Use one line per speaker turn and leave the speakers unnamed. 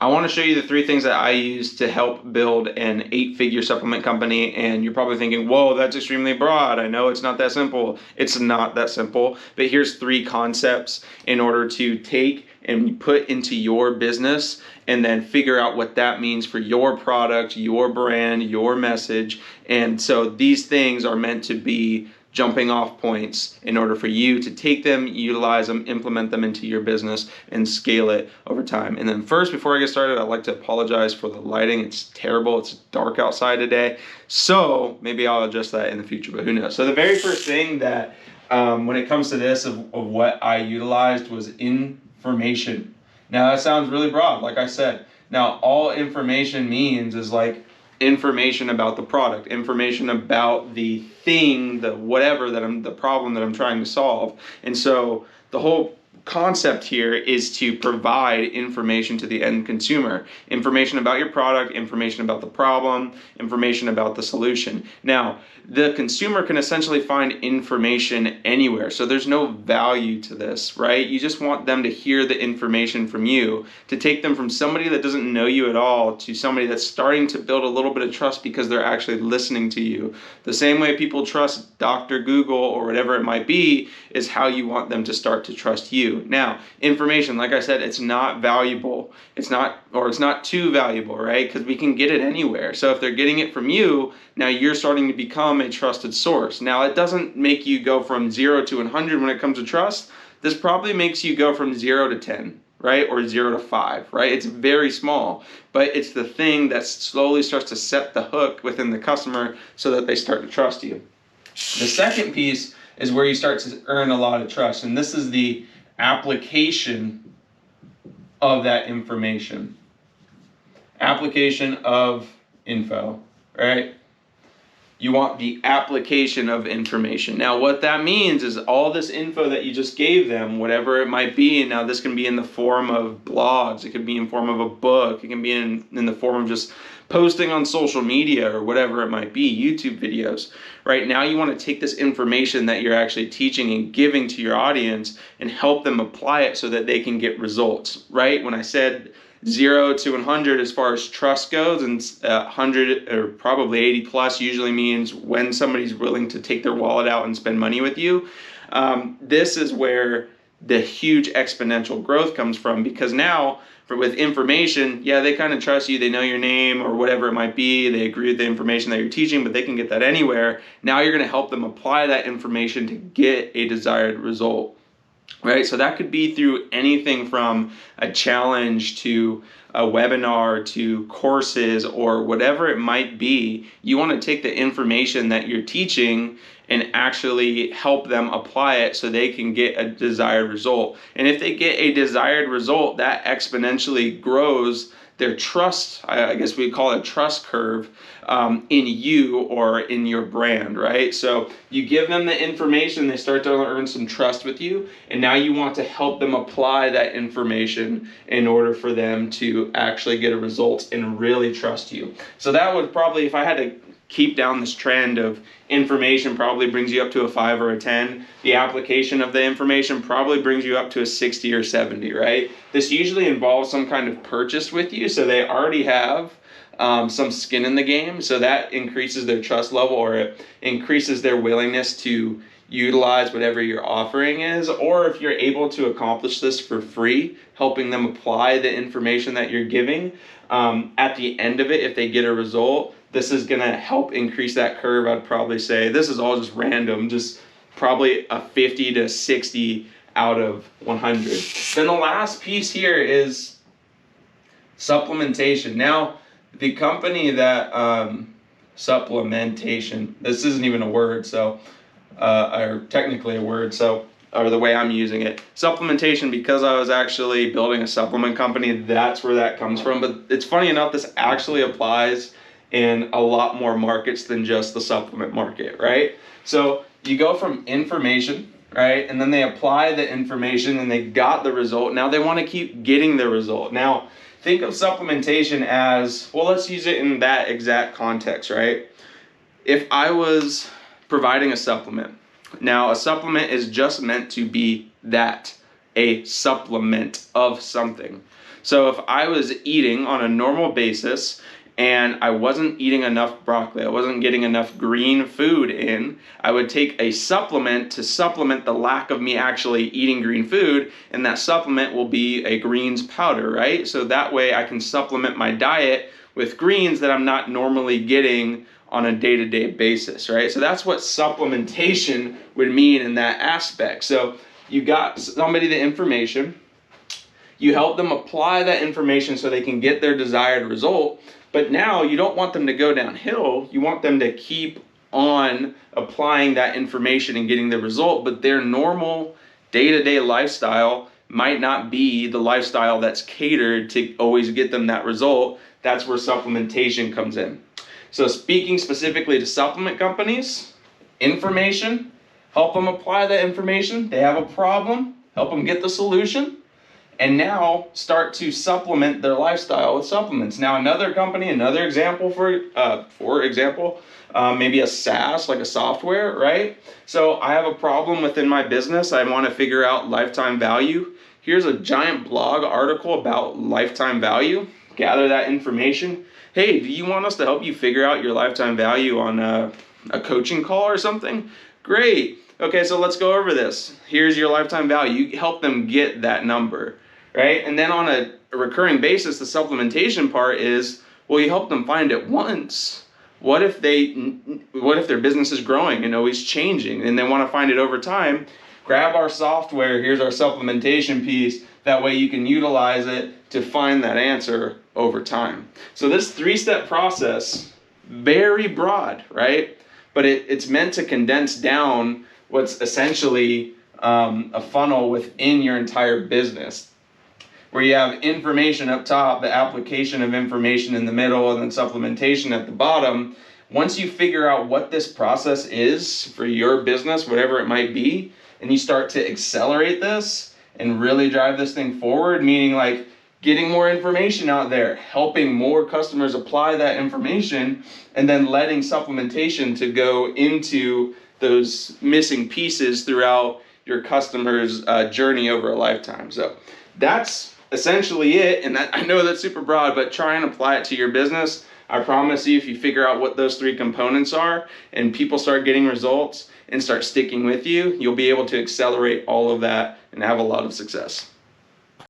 I want to show you the 3 things that I use to help build an 8-figure supplement company. And you're probably thinking, whoa, that's extremely broad. I know it's not that simple. It's not that simple. But here's 3 concepts in order to take and put into your business and then figure out what that means for your product, your brand, your message. And so these things are meant to be jumping off points in order for you to take them, utilize them, implement them into your business, and scale it over time. And then first, before I get started, I'd like to apologize for the lighting. It's terrible. It's dark outside today. So maybe I'll adjust that in the future, but who knows? So the very first thing that when it comes to this of what I utilized was information. Now that sounds really broad, like I said. Now all information means is like information about the product, information about the thing, the whatever the problem that I'm trying to solve. And so the whole concept here is to provide information to the end consumer, information about your product, information about the problem, information about the solution. Now, the consumer can essentially find information anywhere, so there's no value to this, right? You just want them to hear the information from you, to take them from somebody that doesn't know you at all to somebody that's starting to build a little bit of trust because they're actually listening to you. The same way people trust Dr. Google or whatever it might be is how you want them to start to trust you. Now, information, like I said, it's not valuable. It's not too valuable, right? Because we can get it anywhere. So if they're getting it from you, now you're starting to become a trusted source. Now, it doesn't make you go from 0 to 100 when it comes to trust. This probably makes you go from 0 to 10, right? Or 0 to 5, right? It's very small, but it's the thing that slowly starts to set the hook within the customer so that they start to trust you. The second piece is where you start to earn a lot of trust, and this is the application of that information. Application of info, right? You want the application of information. Now, what that means is all this info that you just gave them, whatever it might be, and now this can be in the form of blogs, it could be in form of a book, it can be in the form of just posting on social media or whatever it might be, YouTube videos. Right now you want to take this information that you're actually teaching and giving to your audience and help them apply it so that they can get results, right? When I said 0 to 100 as far as trust goes, and 100 or probably 80 plus usually means when somebody's willing to take their wallet out and spend money with you. This is where the huge exponential growth comes from, because now with information, yeah, they kind of trust you, they know your name or whatever it might be, they agree with the information that you're teaching, but they can get that anywhere. Now you're going to help them apply that information to get a desired result. Right, so that could be through anything from a challenge to a webinar to courses or whatever it might be. You want to take the information that you're teaching and actually help them apply it so they can get a desired result. And if they get a desired result, that exponentially grows their trust, I guess we call it a trust curve, in you or in your brand, right? So you give them the information, they start to earn some trust with you, and now you want to help them apply that information in order for them to actually get a result and really trust you. So that would probably, if I had to keep down this trend of information, probably brings you up to a 5 or a 10. The application of the information probably brings you up to a 60 or 70, right? This usually involves some kind of purchase with you, so they already have some skin in the game, so that increases their trust level, or it increases their willingness to utilize whatever your offering is. Or if you're able to accomplish this for free, helping them apply the information that you're giving, at the end of it, if they get a result, this is going to help increase that curve. I'd probably say this is all just random, just probably a 50 to 60 out of 100. Then the last piece here is supplementation. Now, the company that supplementation, this isn't even a word, so or technically a word, so or the way I'm using it, supplementation, because I was actually building a supplement company, that's where that comes from. But it's funny enough, this actually applies in a lot more markets than just the supplement market, right? So you go from information, right? And then they apply the information and they got the result. Now they want to keep getting the result. Now think of supplementation as, well, let's use it in that exact context, right? If I was providing a supplement, now a supplement is just meant to be that, a supplement of something. So if I was eating on a normal basis and I wasn't eating enough broccoli, I wasn't getting enough green food in, I would take a supplement to supplement the lack of me actually eating green food, and that supplement will be a greens powder, right? So that way I can supplement my diet with greens that I'm not normally getting on a day-to-day basis, right? So that's what supplementation would mean in that aspect. So you got somebody the information, you help them apply that information so they can get their desired result, but now you don't want them to go downhill. You want them to keep on applying that information and getting the result, but their normal day-to-day lifestyle might not be the lifestyle that's catered to always get them that result. That's where supplementation comes in. So speaking specifically to supplement companies, information, help them apply that information. They have a problem, help them get the solution, and now start to supplement their lifestyle with supplements. Now another company, another example for example, maybe a SaaS, like a software, right? So I have a problem within my business. I want to figure out lifetime value. Here's a giant blog article about lifetime value. Gather that information. Hey, do you want us to help you figure out your lifetime value on a coaching call or something? Great. Okay, so let's go over this. Here's your lifetime value. You help them get that number, right? And then on a recurring basis, the supplementation part is, well, you help them find it once. What if their business is growing and always changing and they want to find it over time? Grab our software. Here's our supplementation piece. That way you can utilize it to find that answer over time. So this 3-step process, very broad, right? But it's meant to condense down what's essentially a funnel within your entire business, where you have information up top, the application of information in the middle, and then supplementation at the bottom. Once you figure out what this process is for your business, whatever it might be, and you start to accelerate this and really drive this thing forward, meaning like getting more information out there, helping more customers apply that information, and then letting supplementation to go into those missing pieces throughout your customer's journey over a lifetime. So that's essentially it. And I know that's super broad, but try and apply it to your business. I promise you, if you figure out what those 3 components are and people start getting results and start sticking with you, you'll be able to accelerate all of that and have a lot of success.